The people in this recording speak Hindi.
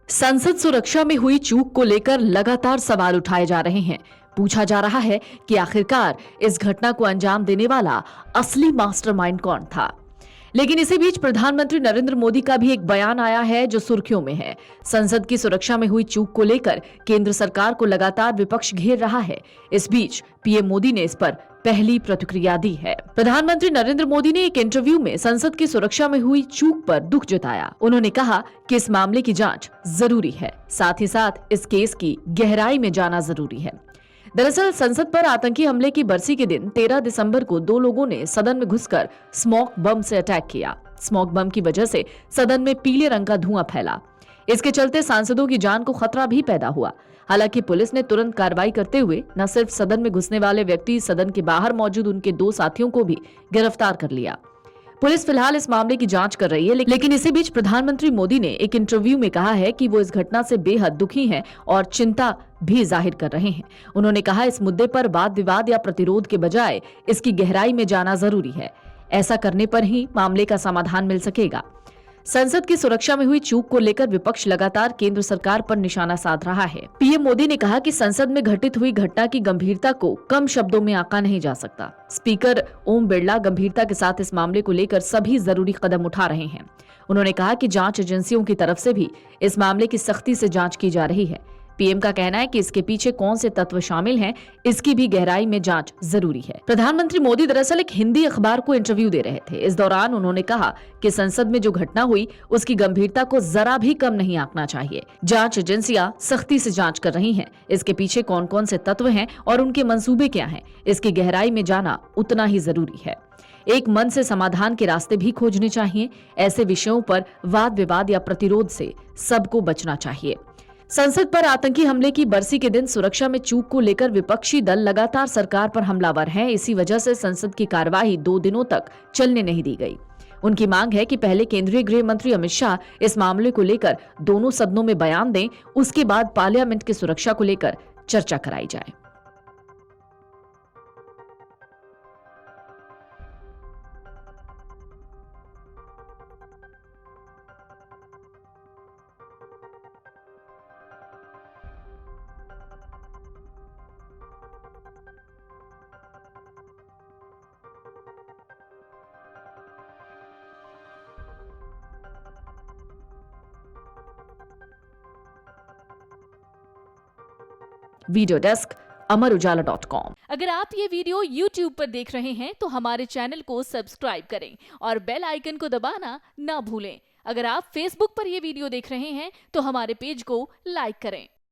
संसद सुरक्षा में हुई चूक को लेकर लगातार सवाल उठाए जा रहे हैं। पूछा जा रहा है कि आखिरकार इस घटना को अंजाम देने वाला असली मास्टरमाइंड कौन था। लेकिन इसी बीच प्रधानमंत्री नरेंद्र मोदी का भी एक बयान आया है जो सुर्खियों में है। संसद की सुरक्षा में हुई चूक को लेकर केंद्र सरकार को लगातार विपक्ष घेर रहा है। इस बीच पीएम मोदी ने इस पर पहली प्रतिक्रिया दी है। प्रधानमंत्री नरेंद्र मोदी ने एक इंटरव्यू में संसद की सुरक्षा में हुई चूक पर दुख जताया। उन्होंने कहा कि इस मामले की जांच जरूरी है, साथ ही साथ इस केस की गहराई में जाना जरूरी है। दरअसल संसद पर आतंकी हमले की बरसी के दिन 13 दिसंबर को दो लोगों ने सदन में घुसकर स्मोक बम से अटैक किया। स्मोक बम की वजह से सदन में पीले रंग का धुआं फैला। इसके चलते सांसदों की जान को खतरा भी पैदा हुआ। हालांकि पुलिस ने तुरंत कार्रवाई करते हुए न सिर्फ सदन में घुसने वाले व्यक्ति, सदन के बाहर मौजूद उनके दो साथियों को भी गिरफ्तार कर लिया। पुलिस फिलहाल इस मामले की जांच कर रही है, लेकिन इसी बीच प्रधानमंत्री मोदी ने एक इंटरव्यू में कहा है कि वो इस घटना से बेहद दुखी हैं और चिंता भी जाहिर कर रहे हैं। उन्होंने कहा इस मुद्दे पर वाद विवाद या प्रतिरोध के बजाय इसकी गहराई में जाना जरूरी है। ऐसा करने पर ही मामले का समाधान मिल सकेगा। संसद की सुरक्षा में हुई चूक को लेकर विपक्ष लगातार केंद्र सरकार पर निशाना साध रहा है। पीएम मोदी ने कहा कि संसद में घटित हुई घटना की गंभीरता को कम शब्दों में आंका नहीं जा सकता। स्पीकर ओम बिरला गंभीरता के साथ इस मामले को लेकर सभी जरूरी कदम उठा रहे हैं। उन्होंने कहा कि जांच एजेंसियों की तरफ से भी इस मामले की सख्ती से जांच की जा रही है। पीएम का कहना है कि इसके पीछे कौन से तत्व शामिल हैं, इसकी भी गहराई में जांच जरूरी है। प्रधानमंत्री मोदी दरअसल एक हिंदी अखबार को इंटरव्यू दे रहे थे। इस दौरान उन्होंने कहा कि संसद में जो घटना हुई उसकी गंभीरता को जरा भी कम नहीं आंकना चाहिए। जांच एजेंसियां सख्ती से जांच कर रही हैं। इसके पीछे कौन कौन से तत्व हैं और उनके मंसूबे क्या हैं, इसकी गहराई में जाना उतना ही जरूरी है। एक मन से समाधान के रास्ते भी खोजने चाहिए। ऐसे विषयों पर वाद विवाद या प्रतिरोध से सबको बचना चाहिए। संसद पर आतंकी हमले की बरसी के दिन सुरक्षा में चूक को लेकर विपक्षी दल लगातार सरकार पर हमलावर हैं। इसी वजह से संसद की कार्यवाही 2 दिनों तक चलने नहीं दी गई। उनकी मांग है कि पहले केंद्रीय गृह मंत्री अमित शाह इस मामले को लेकर दोनों सदनों में बयान दें, उसके बाद पार्लियामेंट की सुरक्षा को लेकर चर्चा कराई जाए। वीडियो डेस्क अमरउजाला.com। अगर आप ये वीडियो YouTube पर देख रहे हैं तो हमारे चैनल को सब्सक्राइब करें और बेल आइकन को दबाना ना भूलें। अगर आप Facebook पर ये वीडियो देख रहे हैं तो हमारे पेज को लाइक करें।